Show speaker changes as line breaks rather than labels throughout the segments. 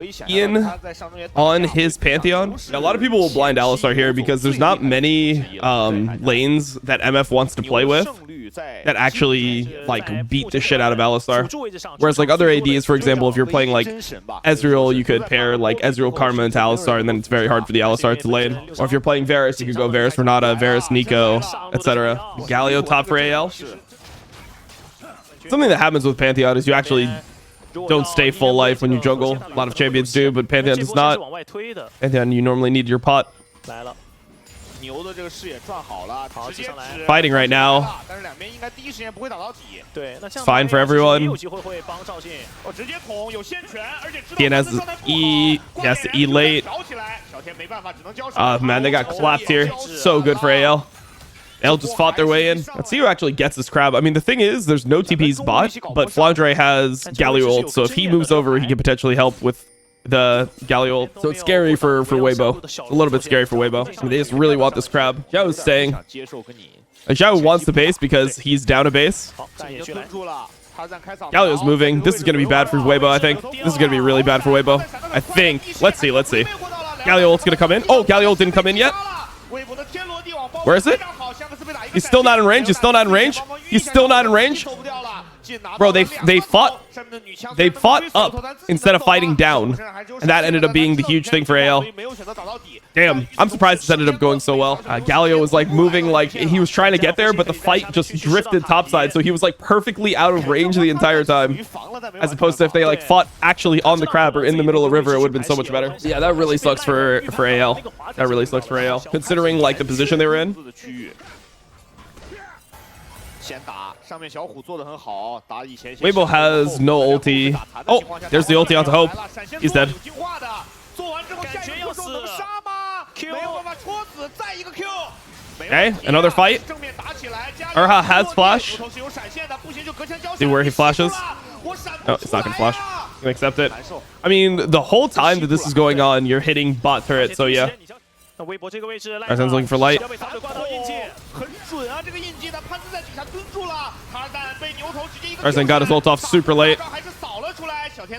in on his Pantheon. A lot of people will blind Alistar here because there's not many lanes that MF wants to play with that actually like beat the shit out of Alistar. Whereas like other ADs, for example, if you're playing like Ezreal, you could pair like Ezreal Karma into Alistar, and then it's very hard for the Alistar to lane. Or if you're playing Varus, you could go Varus Renata, Varus Nico, etc. Galio top for AL. Something that happens with Pantheon is you actually don't stay full life when you jungle. A lot of champions do, but Pantheon does not. Pantheon, you normally need your pot. Fighting right now. It's fine for everyone. TN has the E. He has to E late. Man, they got clapped here. So good for AL. AL just fought their way in. Let's see who actually gets this crab. I mean, the thing is, there's no TP's bot, but Flandre has Galio ult, so if he moves over, he can potentially help with the Galio ult. So it's scary for Weibo. It's a little bit scary for Weibo. I mean, they just really want this crab. Zhao is staying. Zhao wants the base because he's down a base. Galio's moving. This is going to be bad for Weibo, I think. This is going to be really bad for Weibo. I think. Let's see. Let's see. Galio ult's going to come in. Oh, Galio ult didn't come in yet. Where is it? He's still not in range. He's still not in range. He's still not in range. Bro, they fought up instead of fighting down, and that ended up being the huge thing for AL. Damn, I'm surprised this ended up going so well. Galio was like moving, like he was trying to get there, but the fight just drifted topside, so he was like perfectly out of range the entire time. As opposed to if they like fought actually on the crab or in the middle of river, it would have been so much better. Yeah, that really sucks for AL. That really sucks for AL, considering like the position they were in. Weibo has no ulti. Oh, there's the ulti onto Hope. He's dead. Okay, another fight. Urha has flash. See where he flashes. No, it's not gonna flash. I'm gonna accept it. I mean, the whole time that this is going on, you're hitting bot turret, so yeah. Tarzan's looking for light. Tarzan got his ult off super late. Okay,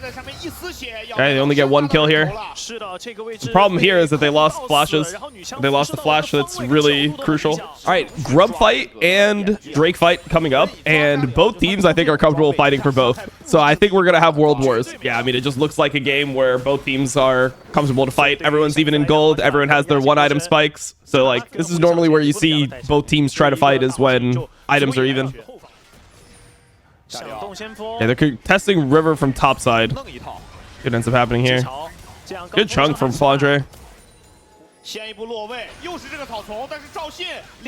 they only get one kill here. The problem here is that they lost flashes. They lost the flash, that's really crucial. All right, Grub fight and Drake fight coming up, and both teams I think are comfortable fighting for both. So I think we're gonna have world wars. Yeah, I mean, it just looks like a game where both teams are comfortable to fight. Everyone's even in gold. Everyone has their one item spikes. So like, this is normally where you see both teams try to fight, is when items are even. Yeah, they're testing river from top side. It ends up happening here. Good chunk from Flandre.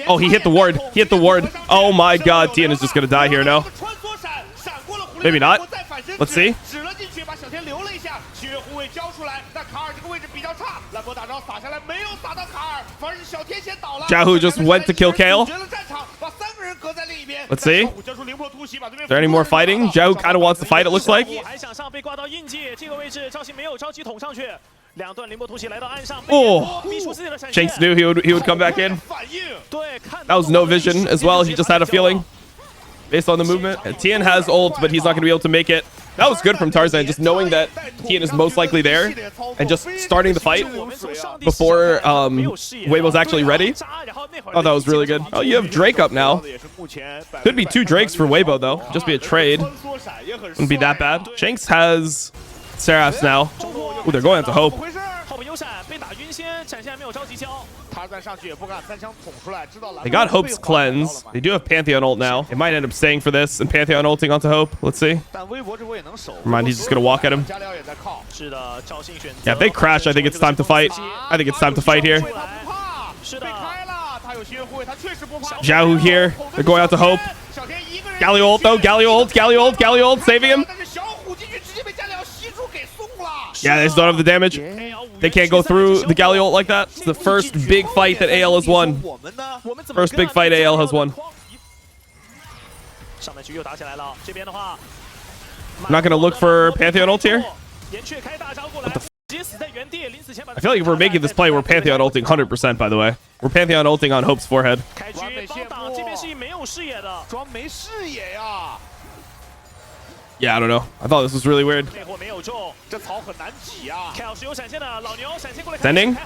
Oh, he hit the ward. He hit the ward. Oh my god, TN is just gonna die here now. Maybe not. Let's see. Jahu just went to kill Kale. Let's see. Is there any more fighting? Jahu kind of wants to fight, it looks like. Oh, Shanks knew he would come back in. That was no vision as well. He just had a feeling based on the movement. And TN has ult, but he's not going to be able to make it. That was good from Tarzan, just knowing that TN is most likely there and just starting the fight before Weibo's actually ready. Oh, that was really good. Oh, you have Drake up now. Could be 2 Drakes for Weibo, though. Just be a trade. Wouldn't be that bad. Shanks has Seraphs now. Ooh, they're going into Hope. They got Hope's cleanse. They do have Pantheon ult now. They might end up staying for this and Pantheon ulting onto Hope. Let's see. Never mind, he's just gonna walk at him. Yeah, if they crash, I think it's time to fight. I think it's time to fight here. Jahu here. They're going out to Hope. Galio ult though. Galio ult. Galio ult. Galio ult. Saving him. Yeah, they just don't have the damage. They can't go through the Galio ult like that. It's the first big fight that AL has won. First big fight AL has won. I'm not going to look for Pantheon ult here. What the f? I feel like if we're making this play, we're Pantheon ulting 100%, by the way. We're Pantheon ulting on Hope's forehead. Yeah, I don't know. I thought this was really weird. Sending?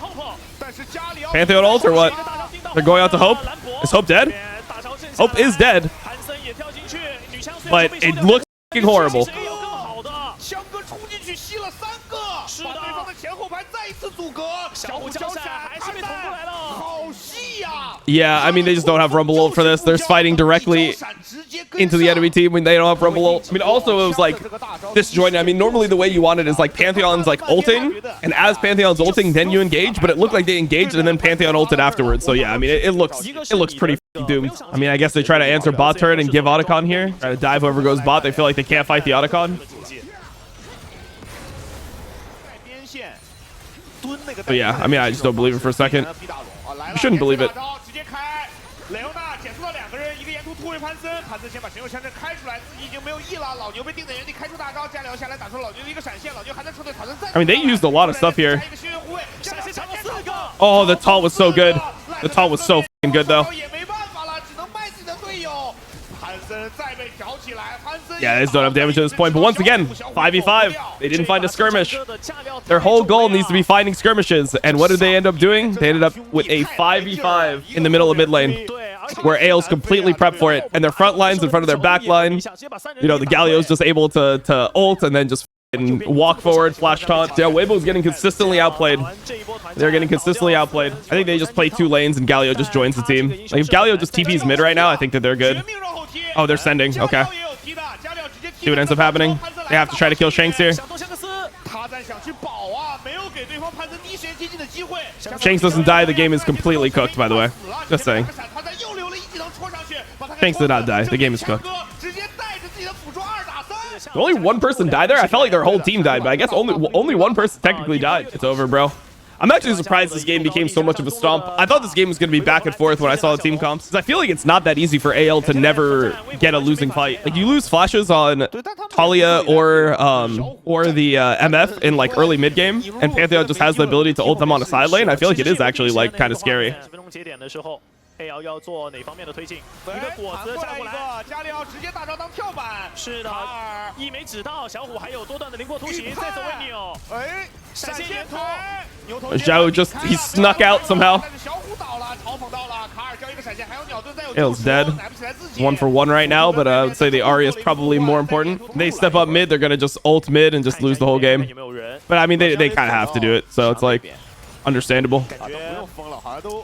Pantheon ult or what? They're going out to Hope. Is Hope dead? Hope is dead. But it looks fucking horrible. Yeah, I mean, they just don't have Rumble ult for this. They're fighting directly into the enemy team when they don't have Rumble ult. I mean, also, it was like disjointed. I mean, normally the way you want it is like Pantheon's like ulting, and as Pantheon's ulting, then you engage, but it looked like they engaged and then Pantheon ulted afterwards. So yeah, I mean, it looks pretty doomed. I mean, I guess they try to answer bot turret and give Otacon here. Try to dive whoever goes bot. They feel like they can't fight the Otacon. But yeah, I mean, I just don't believe it for a second. You shouldn't believe it. I mean, they used a lot of stuff here. Oh, the taunt was so good. The taunt was so fucking good, though. Yeah, they just don't have damage at this point. But once again, 5v5. They didn't find a skirmish. Their whole goal needs to be finding skirmishes. And what did they end up doing? They ended up with a 5v5 in the middle of mid lane, where AL's completely prepped for it. And their front line's in front of their back line. You know, the Galio's just able to ult and then just walk forward, flash taunt. Yeah, Weibo's getting consistently outplayed. They're getting consistently outplayed. I think they just play two lanes and Galio just joins the team. Like, if Galio just TP's mid right now, I think that they're good. Oh, they're sending. Okay. See what ends up happening. They have to try to kill Shanks here. Shanks doesn't die. The game is completely cooked, by the way. Just saying. Shanks did not die. The game is cooked. Only one person died there? I felt like their whole team died, but I guess only one person technically died. It's over, bro. I'm actually surprised this game became so much of a stomp. I thought this game was going to be back and forth when I saw the team comps, because I feel like it's not that easy for AL to never get a losing fight. Like, you lose flashes on Talia or the MF in like early mid game, and Pantheon just has the ability to ult them on a side lane. I feel like it is actually like kind of scary.
AL 要做哪方面的推进？一个果子加过来，加里奥直接大招当跳板。是的，一枚指到小虎还有多段的灵活突袭，再走位扭。哎，闪现岩头，牛头。
Zhao just he snuck out somehow. AL's dead. 1 for 1 right now, but I would say the Ahri is probably more important. They step up mid, they're gonna just ult mid and just lose the whole game. But I mean, they kind of have to do it, so it's like understandable. They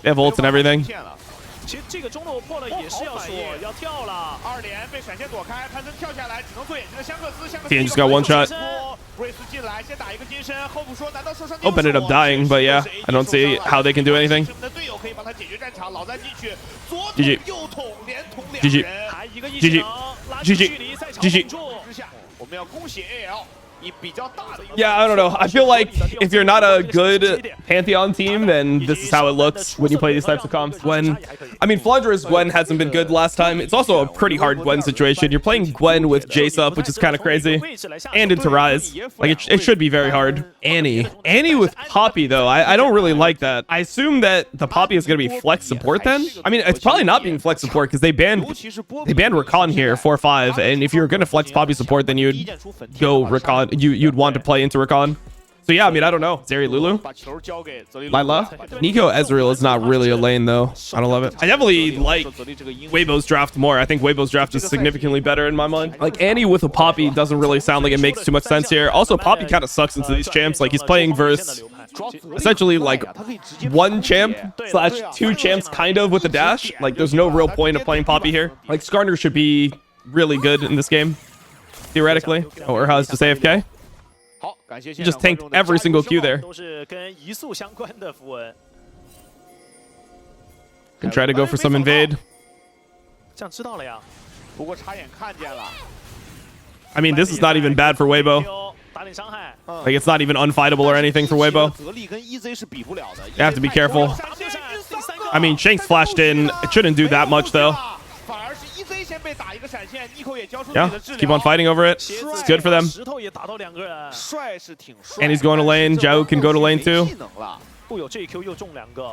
have ults and everything.
其实这个中路破了也是要说要跳了，2连被闪现躲开，潘森跳下来，只能做眼睛的香克斯。
He just got one shot.
瑞斯进来先打一个金身，后补说难道受伤
？Hope ended up dying, but yeah, I don't see how they can do anything.
我们的队友可以帮他解决战场，老三进去，左
捅
右捅，连捅两
人，
还一个异形，拉近距离赛场稳住之下，我们要恭喜 AL。
Yeah, I don't know. I feel like if you're not a good Pantheon team, then this is how it looks when you play these types of comps. Gwen, I mean, Flaundra's Gwen hasn't been good last time. It's also a pretty hard Gwen situation. You're playing Gwen with Jace up, which is kind of crazy, and into Ryze. Like, it should be very hard. Annie with Poppy, though, I don't really like that. I assume that the Poppy is going to be flex support then. I mean, it's probably not being flex support because they banned Rakan here 4-5, and if you're going to flex Poppy support, then you'd go Rakan. You'd want to play into Rakan. So yeah, I mean, I don't know. Zeri Lulu? Lila? Nico Ezreal is not really a lane, though. I don't love it. I definitely like Weibo's draft more. I think Weibo's draft is significantly better in my mind. Like, Annie with a Poppy doesn't really sound like it makes too much sense here. Also, Poppy kind of sucks into these champs. Like, he's playing versus essentially like one champ / two champs kind of with a dash. Like, there's no real point of playing Poppy here. Like, Skarner should be really good in this game, theoretically. Oh, Urha's just AFK. He just tanked every single Q there. Can try to go for some invade. I mean, this is not even bad for Weibo. Like, it's not even unfightable or anything for Weibo. You have to be careful. I mean, Shanks flashed in. It shouldn't do that much, though. Yeah, keep on fighting over it. It's good for them. And he's going to lane. Zhao can go to lane too.
哦呦，这一 Q 又中2个。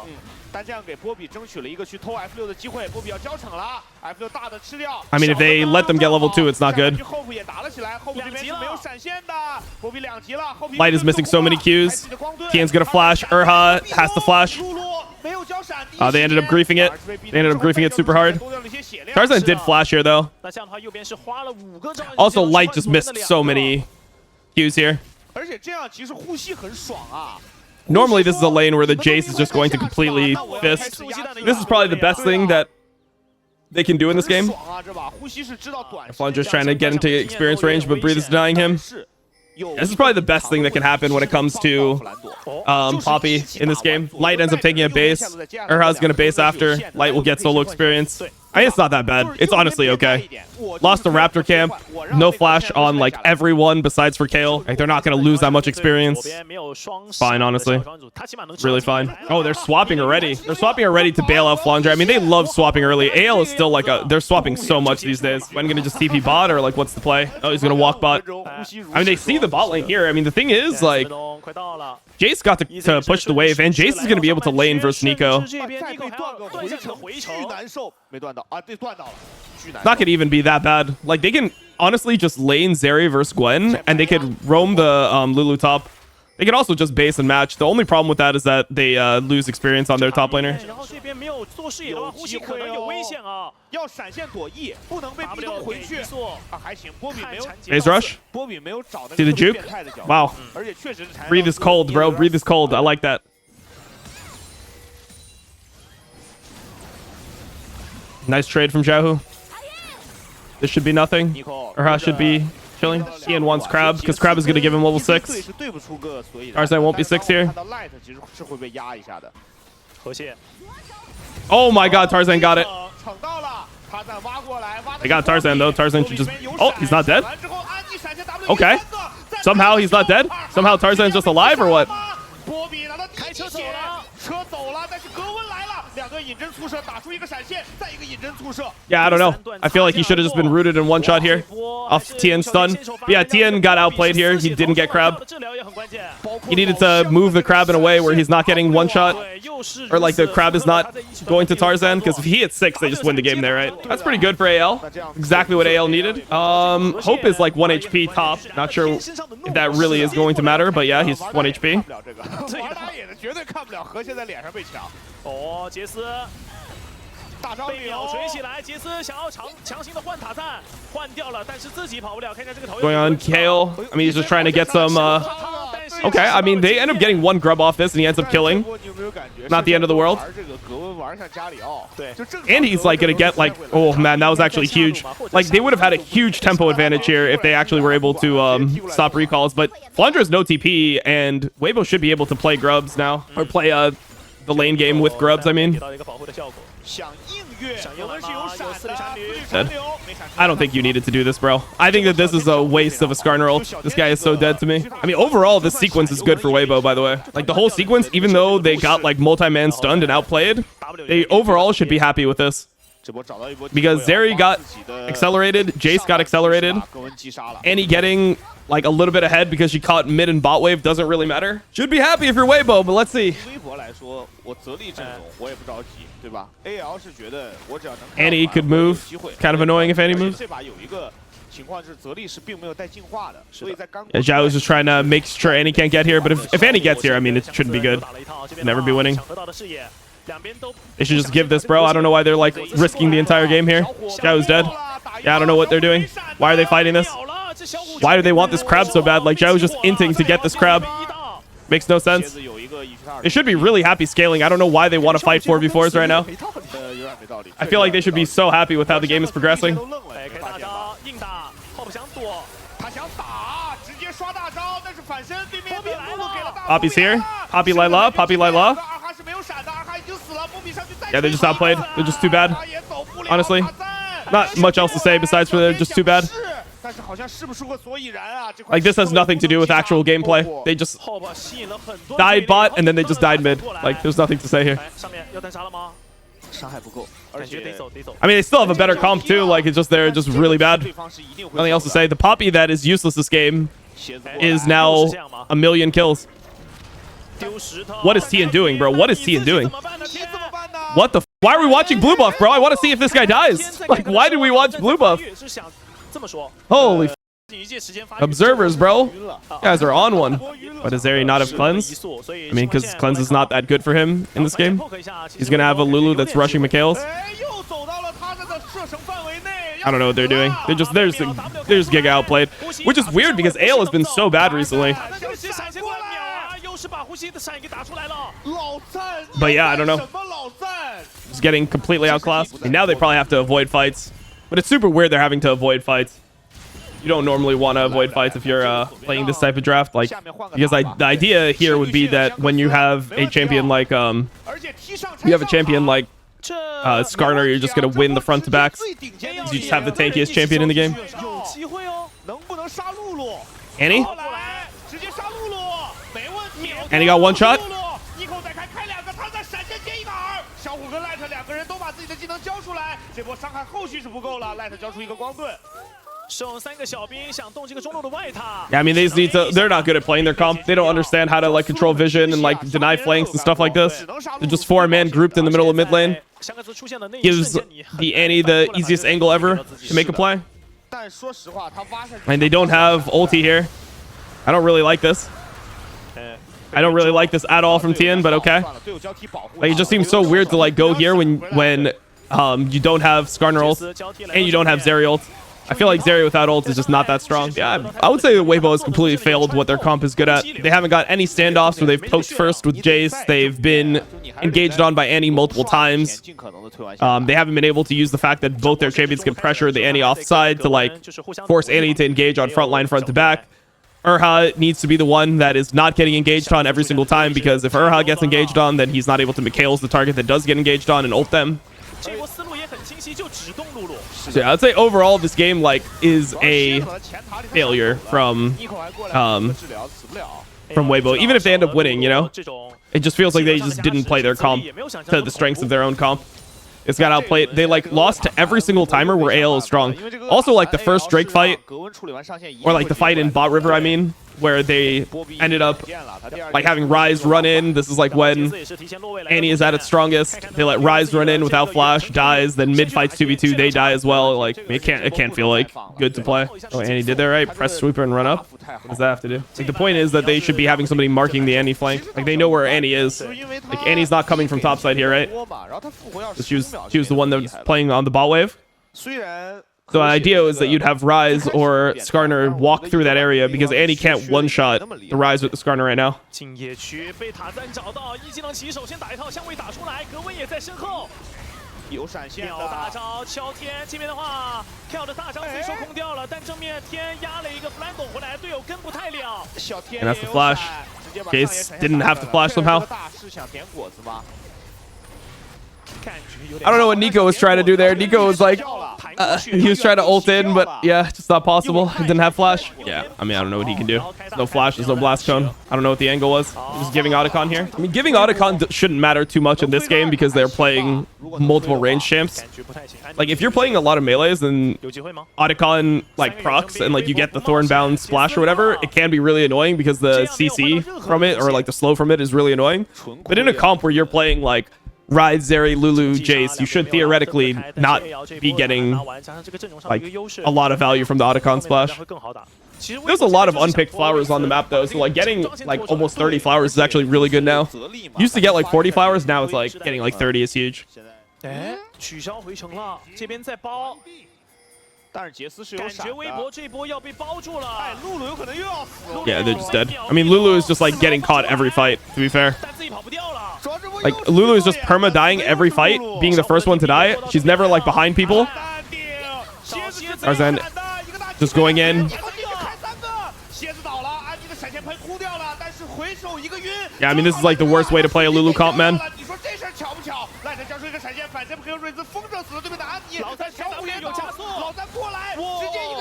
但这样给波比争取了一个去偷 F6的机会，波比要交惩了 ，F6大的吃掉。
I mean, if they let them get level 2, it's not good.
后补也打了起来，后补这边是没有闪现的，波比2级了，后
Light is missing so many Qs. Tian's gonna flash. Urha has to flash. They ended up griefing it. They ended up griefing it super hard. Tarzan did flash here, though. Also, Light just missed so many Qs here. Normally, this is a lane where the Jace is just going to completely fist. This is probably the best thing that they can do in this game. Flandra's trying to get into experience range, but Breathe is denying him. This is probably the best thing that can happen when it comes to Poppy in this game. Light ends up taking a base. Urha's going to base after. Light will get solo experience. I mean, it's not that bad. It's honestly okay. Lost the Raptor camp. No flash on like everyone besides for Kale. Like, they're not going to lose that much experience. Fine, honestly. Really fine. Oh, they're swapping already. They're swapping already to bail out Flandre. I mean, they love swapping early. AL is still like they're swapping so much these days. When going to just TP bot or like what's the play? Oh, he's going to walk bot. I mean, they see the bot lane here. I mean, the thing is like Jace got to push the wave, and Jace is going to be able to lane versus Nico. Not going to even be that bad. Like, they can honestly just lane Zeri versus Gwen, and they could roam the Lulu top. They can also just base and match. The only problem with that is that they lose experience on their top laner. Phase rush. See the juke? Wow. Breathe is cold, bro. Breathe is cold. I like that. Nice trade from Xiaohu. This should be nothing. Urha should be chilling. Ian wants Crab because Crab is going to give him level 6. Tarzan won't be 6 here. Oh my god, Tarzan got it. They got Tarzan though. Tarzan should just... Oh, he's not dead? Okay. Somehow he's not dead? Somehow Tarzan's just alive or what? Yeah, I don't know. I feel like he should have just been rooted in one shot here off Tian's stun. But yeah, Tian got outplayed here. He didn't get Crab. He needed to move the Crab in a way where he's not getting one shot, or like the Crab is not going to Tarzan, because if he hits 6, they just win the game there, right? That's pretty good for AL. Exactly what AL needed. Hope is like 1 HP top. Not sure if that really is going to matter, but yeah, he's 1 HP. Going on Kale. I mean, he's just trying to get some okay, I mean, they end up getting 1 grub off this and he ends up killing. Not the end of the world. And he's like gonna get like, oh man, that was actually huge. Like, they would have had a huge tempo advantage here if they actually were able to stop recalls. But Flandre has no TP, and Weibo should be able to play grubs now, or play the lane game with grubs, I mean. Dead. I don't think you needed to do this, bro. I think that this is a waste of a Skarner ult. This guy is so dead to me. I mean, overall, this sequence is good for Weibo, by the way. Like, the whole sequence, even though they got, like, multi-man stunned and outplayed, they overall should be happy with this. Because Zeri got accelerated, Jace got accelerated, Annie getting like a little bit ahead because she caught mid and bot wave doesn't really matter. Should be happy if you're Weibo, but let's see. Annie could move. Kind of annoying if Annie moves. Yeah, Zhao is just trying to make sure Annie can't get here, but if Annie gets here, I mean, it shouldn't be good. Never be winning. They should just give this, bro. I don't know why they're like risking the entire game here. Zhao's dead. Yeah, I don't know what they're doing. Why are they fighting this? Why do they want this Crab so bad? Like, Zhao's just inting to get this Crab. Makes no sense. They should be really happy scaling. I don't know why they want to fight 4v4s right now. I feel like they should be so happy with how the game is progressing. Poppy's here. Poppy Lila. Poppy Lila. Yeah, they're just outplayed. They're just too bad. Honestly. Not much else to say besides for they're just too bad. Like, this has nothing to do with actual gameplay. They just died bot and then they just died mid. Like, there's nothing to say here. I mean, they still have a better comp too. Like, it's just they're just really bad. Nothing else to say. The Poppy that is useless this game is now 1,000,000 kills. What is Tian doing, bro? What is Tian doing? What the Why are we watching blue buff, bro? I want to see if this guy dies. Like, why did we watch blue buff? Holy observers, bro. You guys are on one. But does Zeri not have cleanse? I mean, because cleanse is not that good for him in this game. He's going to have a Lulu that's rushing Mikhail's. I don't know what they're doing. They're just Giga outplayed, which is weird because Ale has been so bad recently. But yeah, I don't know. Just getting completely outclassed. And now they probably have to avoid fights. But it's super weird they're having to avoid fights. You don't normally want to avoid fights if you're playing this type of draft. Like, because the idea here would be that when you have a champion like Skarner, you're just gonna win the front to backs. You just have the tankiest champion in the game. Annie? Annie got one shot. Yeah, I mean, they just need to. They're not good at playing their comp. They don't understand how to like control vision and like deny flanks and stuff like this. They're just 4-man grouped in the middle of mid lane. Gives the Annie the easiest angle ever to make a play. And they don't have ulti here. I don't really like this. I don't really like this at all from Tian, but okay. Like, it just seems so weird to like go here when you don't have Skarner ult and you don't have Zeri ult. I feel like Zeri without ult is just not that strong. Yeah, I would say the Weibo has completely failed what their comp is good at. They haven't got any standoffs where they've poked first with Jace. They've been engaged on by Annie multiple times. They haven't been able to use the fact that both their champions can pressure the Annie offside to like force Annie to engage on front line front to back. Urha needs to be the one that is not getting engaged on every single time, because if Urha gets engaged on, then he's not able to Mikhail's the target that does get engaged on and ult them. So yeah, I'd say overall this game like is a failure from Weibo. Even if they end up winning, you know, it just feels like they just didn't play their comp to the strengths of their own comp. It's got outplayed. They like lost to every single timer where AL is strong. Also, like the first Drake fight, or like the fight in Bot River, I mean, where they ended up like having Ryze run in. This is like when Annie is at its strongest. They let Ryze run in without flash, dies. Then mid fights 2v2, they die as well. Like it can't feel like good to play. Oh, Annie did that right. Press sweeper and run up. What does that have to do? Like the point is that they should be having somebody marking the Annie flank. Like they know where Annie is. Like Annie's not coming from topside here, right? She was the one that was playing on the bot wave. So the idea is that you'd have Ryze or Skarner walk through that area, because Annie can't one-shot the Ryze with the Skarner right now. And that's the flash. Case didn't have to flash somehow. I don't know what Nico was trying to do there. Nico was like, he was trying to ult in, but yeah, just not possible. It didn't have flash. Yeah, I mean, I don't know what he can do. There's no flash, there's no blast cone. I don't know what the angle was. Just giving Otacon here. I mean, giving Otacon shouldn't matter too much in this game because they're playing multiple range champs. Like, if you're playing a lot of melees, then Otacon like procs and like you get the Thornbound splash or whatever, it can be really annoying because the CC from it, or like the slow from it, is really annoying. But in a comp where you're playing like Ryze, Zeri, Lulu, Jace, you should theoretically not be getting like a lot of value from the Otacon splash. There's a lot of unpicked flowers on the map though, so like getting like almost 30 flowers is actually really good now. Used to get like 40 flowers, now it's like getting like 30 is huge. Yeah, they're just dead. I mean, Lulu is just like getting caught every fight, to be fair. Like, Lulu is just perma-dying every fight, being the first one to die. She's never like behind people. Tarzan just going in. Yeah, I mean, this is like the worst way to play a Lulu comp, man.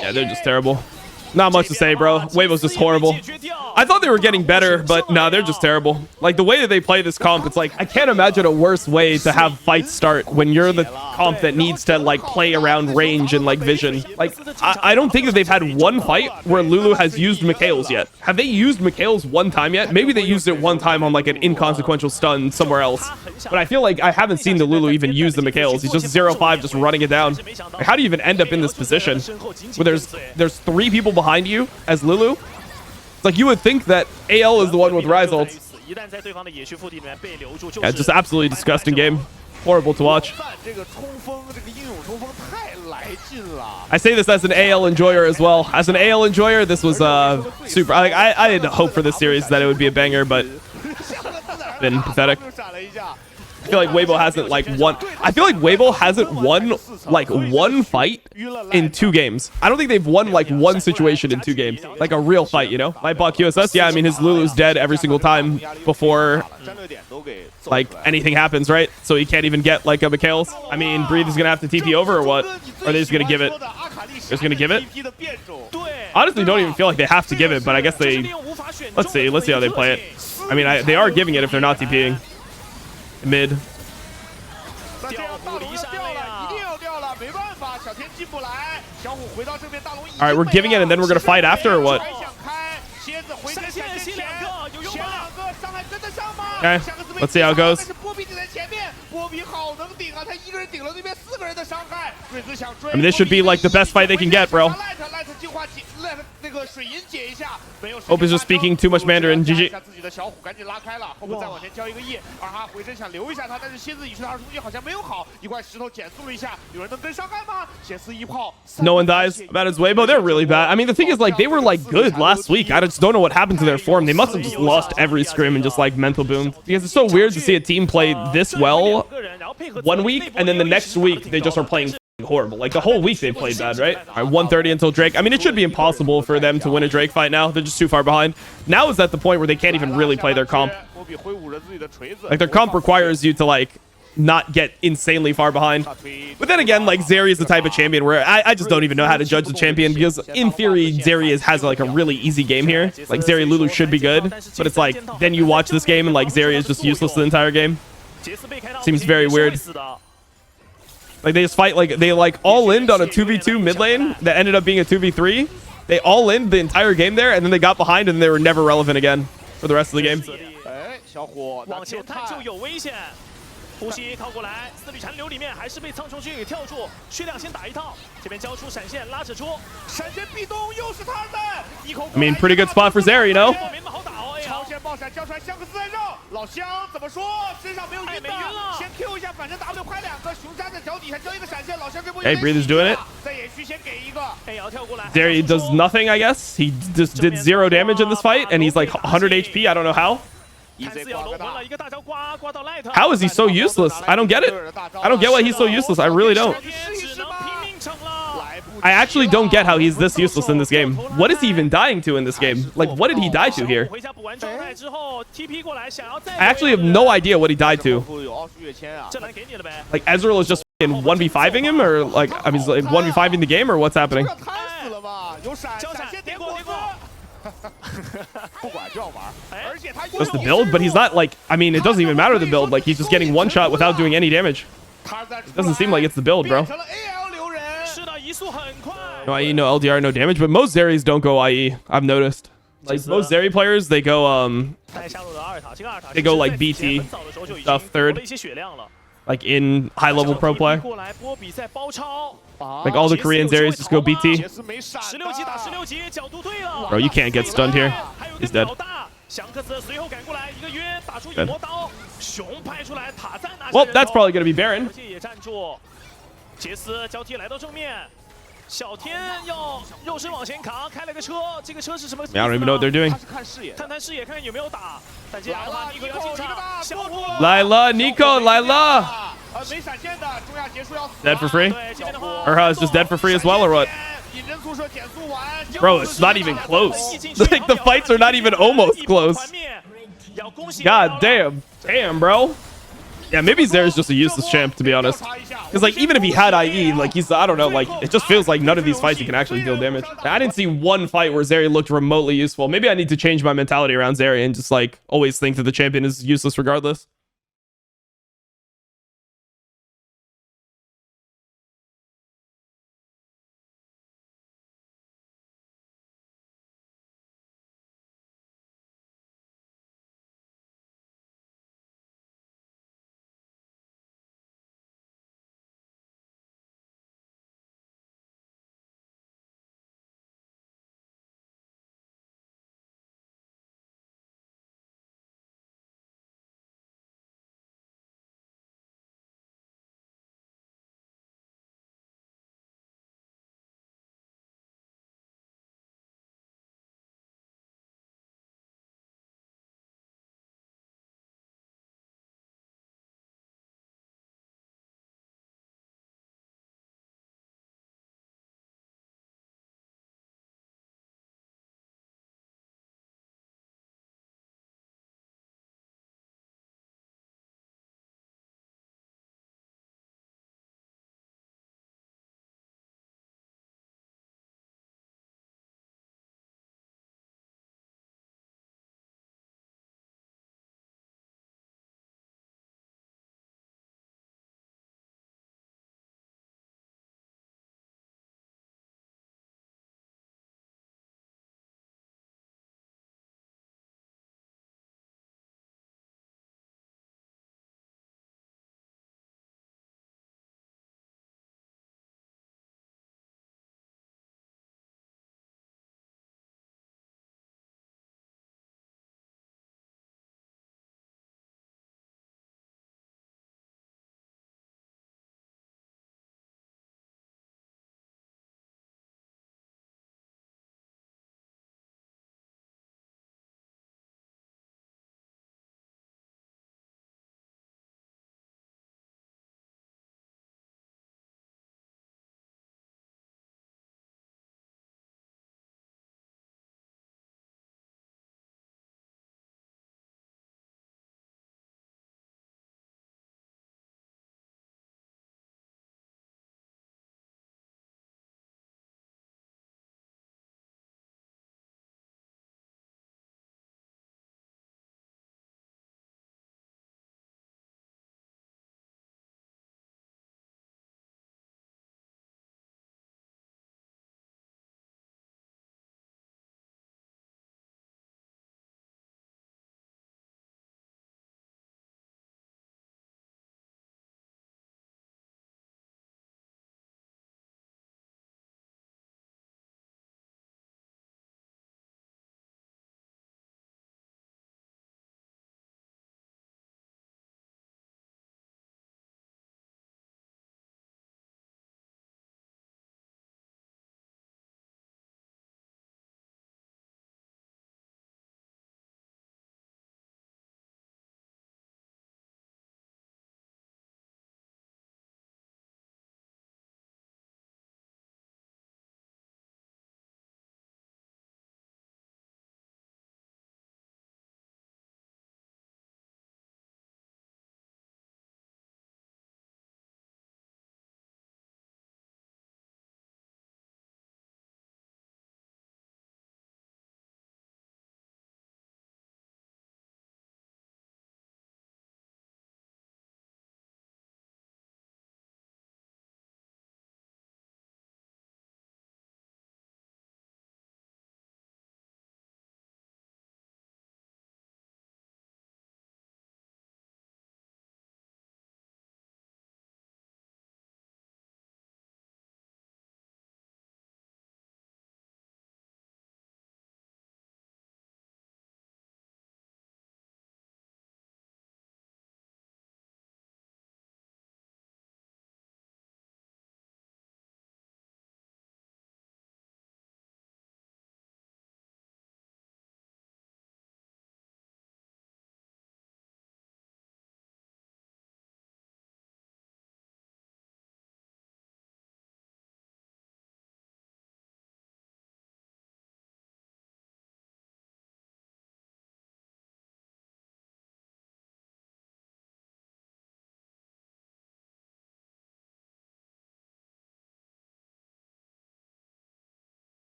Yeah, they're just terrible. Not much to say, bro. Weibo's just horrible. I thought they were getting better, but no, they're just terrible. Like, the way that they play this comp, it's like, I can't imagine a worse way to have fights start when you're the comp that needs to, like, play around range and, like, vision. Like, I don't think that they've had one fight where Lulu has used Mikhail's yet. Have they used Mikhail's one time yet? Maybe they used it one time on, like, an inconsequential stun somewhere else. But I feel like I haven't seen the Lulu even use the Mikhail's. He's just 0-5, just running it down. Like, how do you even end up in this position where there's 3 people behind you as Lulu? It's like you would think that AL is the one with Rise ult. Yeah, just absolutely disgusting game. Horrible to watch. I say this as an AL enjoyer as well. As an AL enjoyer, this was super. I had hope for this series that it would be a banger, but been pathetic. I feel like Weibo hasn't like won. I feel like Weibo hasn't won like one fight in 2 games. I don't think they've won like one situation in 2 games, like a real fight. You know, like bought QSS. Yeah, I mean his Lulu's dead every single time before like anything happens, right? So he can't even get like a Mikhail's. I mean, Breathe is gonna have to TP over or what? Or are they just gonna give it? They're just gonna give it. Honestly, don't even feel like they have to give it, but I guess they. Let's see how they play it. I mean, they are giving it if they're not TPing. Mid. Alright, we're giving it and then we're gonna fight after or what? Okay, let's see how it goes. I mean, this should be like the best fight they can get, bro. Hope is just speaking too much Mandarin. GG. No one dies about his Weibo. They're really bad. I mean, the thing is, like, they were like good last week. I just don't know what happened to their form. They must have just lost every scrim and just like mental boomed. Because it's so weird to see a team play this well one week and then the next week they just are playing horrible. Like the whole week they played bad, right? All right, 130 until Drake. I mean, it should be impossible for them to win a Drake fight now. They're just too far behind. Now is at the point where they can't even really play their comp. Like their comp requires you to like not get insanely far behind. But then again, like Zeri is the type of champion where I just don't even know how to judge the champion because in theory Zeri has like a really easy game here. Like Zeri Lulu should be good, but it's like then you watch this game and like Zeri is just useless the entire game. Seems very weird. Like they just fight like they like all in on a 2v2 mid lane that ended up being a 2v3. They all in the entire game there and then they got behind and they were never relevant again for the rest of the game.
呼吸靠过来，四缕残留里面还是被苍穹君给跳住，血量先打一套，这边交出闪现拉扯出，闪现壁咚又是他的，一口。
I mean, pretty good spot for Zeri, you know.
没那么好打哦，超限爆闪交出来，香克斯在绕，老乡怎么说？身上没有晕的，先 Q 一下，反正 W 拍2个，熊扎在脚底下交一个闪现，老乡这波。
Hey, Breathe is doing it.
再延续先给一个，哎，要跳过来。
Zeri does nothing, I guess. He just did 0 damage in this fight, and he's like 100 HP. I don't know how. How is he so useless? I don't get it. I don't get why he's so useless. I really don't. I actually don't get how he's this useless in this game. What is he even dying to in this game? Like, what did he die to here? I actually have no idea what he died to. Like, Ezreal is just in 1v5ing him? Or, like, I mean, like 1v5ing the game? Or what's happening? That's the build, but he's not like, I mean, it doesn't even matter the build. Like, he's just getting one shot without doing any damage. It doesn't seem like it's the build, bro. No IE, no LDR, no damage, but most Zeris don't go IE. I've noticed. Like, most Zeri players, they go like BT stuff third. Like in high-level pro play. Like all the Korean Zeris just go BT. Bro, you can't get stunned here. He's dead. Dead. Well, that's probably going to be Baron. I don't even know what they're doing. Lila, Nico, Lila. Dead for free? Urha is just dead for free as well, or what? Bro, it's not even close. Like, the fights are not even almost close. God damn. Damn, bro. Yeah, maybe Zera's just a useless champ, to be honest. Because, like, even if he had IE, like, he's, I don't know, like, it just feels like none of these fights he can actually deal damage. I didn't see one fight where Zeri looked remotely useful. Maybe I need to change my mentality around Zeri and just, like, always think that the champion is useless regardless.